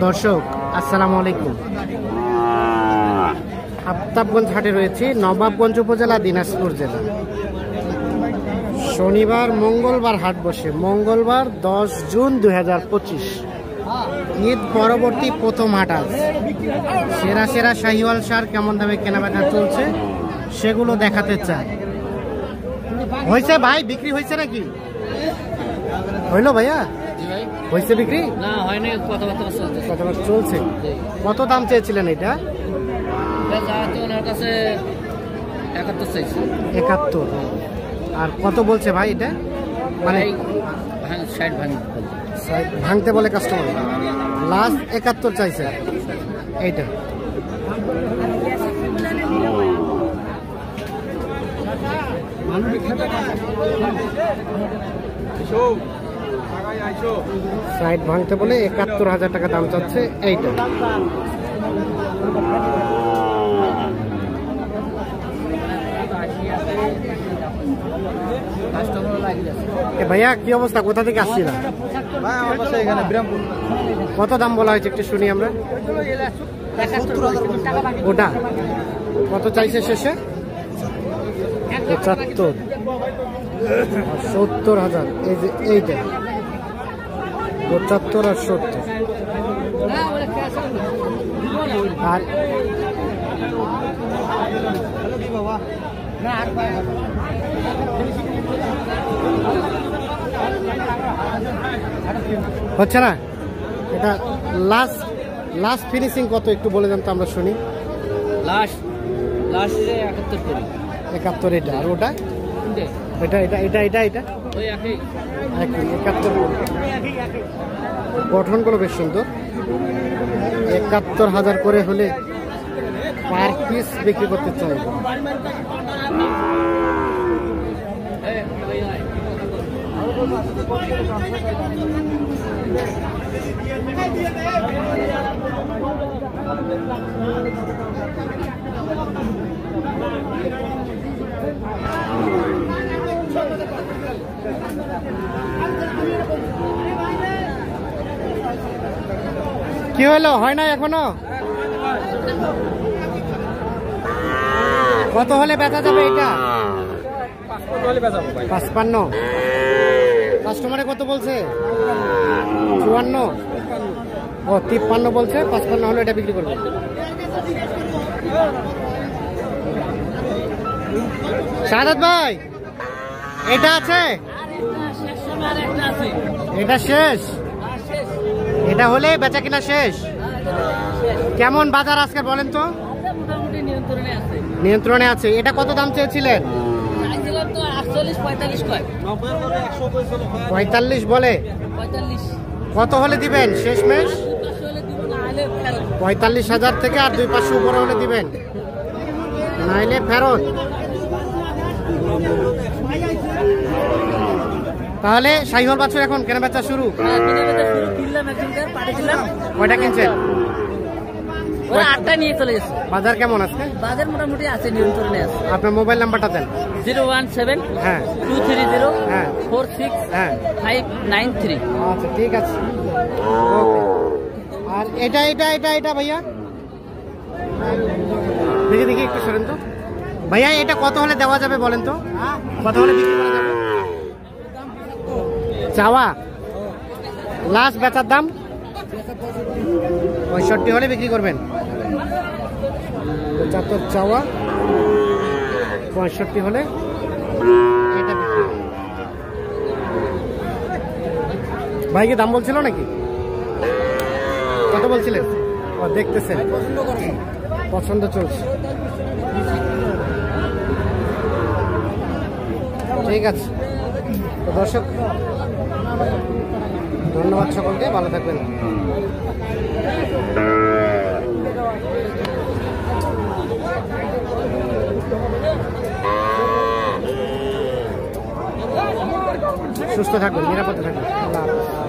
দর্শক আসসালামু আলাইকুম। আফতাবগঞ্জ হাটে রয়েছে, নবাবগঞ্জ উপজেলা, দিনাজপুর জেলা। শনিবার মঙ্গলবার হাট বসে। মঙ্গলবার 10 জুন 2025, ঈদ পরবর্তী প্রথম হাট। আজ সেরা সেরা শাহিওয়াল সার কেমন দামে কেনাবেচা চলছে সেগুলো দেখাতে চাই। হয়েছে ভাই, বিক্রি হয়েছে নাকি? হইলো ভাইয়া? হয়েছে বিক্রি? না হয়নি, কথাবার্তা চলছে। কত দাম চেয়েছিলেন এটা? ওনার কাছে 71 চাইছি। 71। আর কত বলছে ভাই এটা? মানে 60 ভাঙতে বলে কাস্টমার। লাস্ট 71 চাইছে এইটা। সাইড ভাঙতে বলে 71,000 টাকা দাম চাচ্ছে এইটা। ভাইয়া কি অবস্থা, কোথা থেকে আসছিল? কত দাম বলা হয়েছে একটু শুনি আমরা। ওটা কত চাইছে শেষে? 75, 70,000। এই যে এইটা 75 আর 70। আর হচ্ছে না এটা। লাস্ট ফিনিশিং কত একটু বলে দেন তো আমরা শুনি। লাস্ট 71 এটা। আর ওটা এটা এটা এটা এটা এটা ওই একই 71। গঠনগুলো বেশ সুন্দর। 71,000 করে হলে পার পিস বিক্রি করতে চাই। কি হলো, হয় না এখনো? কত হলে বেচা যাবে এটা? 55। কাস্টমারে কত বলছে? 54। ও 53 বলছে। 55 হলে এটা বিক্রি করবে। শাহাদাত ভাই এটা আছে? এটা শেষ? এটা হলে বেচা কিনা শেষ? কেমন বাজার আজকে বলেন তো? নিয়ন্ত্রণে আছে। এটা কত দাম চেয়েছিলেন? 45 বলে। কত হলে দিবেন শেষ মেশ? 45,000 থেকে আর 2-500 উপরে হলে দিবেন, নাইলে ফেরত। তাহলে শাহিওয়াল বাছুর এখন কেনা বেচা শুরু? কয়টা কিনছেন? 8টা নিয়ে চলে গেছে। বাজার কেমন আছে? বাজার মোটামুটি আছে, নিয়ন্ত্রণে আছে। আপনার মোবাইল নাম্বারটা দেন। 017 হ্যাঁ 230 হ্যাঁ 46 হ্যাঁ 593। আচ্ছা ঠিক আছে। আর এটা এটা এটা এটা ভাইয়া দেখি একটু সরেন তো ভাইয়া। এটা কত হলে দেওয়া যাবে বলেন তো? কত হলে বিক্রি করা যাবে? চাওয়া লাস্ট বেচার দাম 65 হলে বিক্রি করবেন। 75 চাওয়া, 65 হলে এটা বিক্রি। ভাই কি দাম বলছিল নাকি? কত বলছিলেন? ও দেখতেছেন, পছন্দ চলছে। ঠিক আছে তো দর্শক, ধন্যবাদ সকলকে, ভালো থাকবেন। সুস্থ থাকবেন, নিরাপদে থাকবেন। আল্লাহ হাফেজ।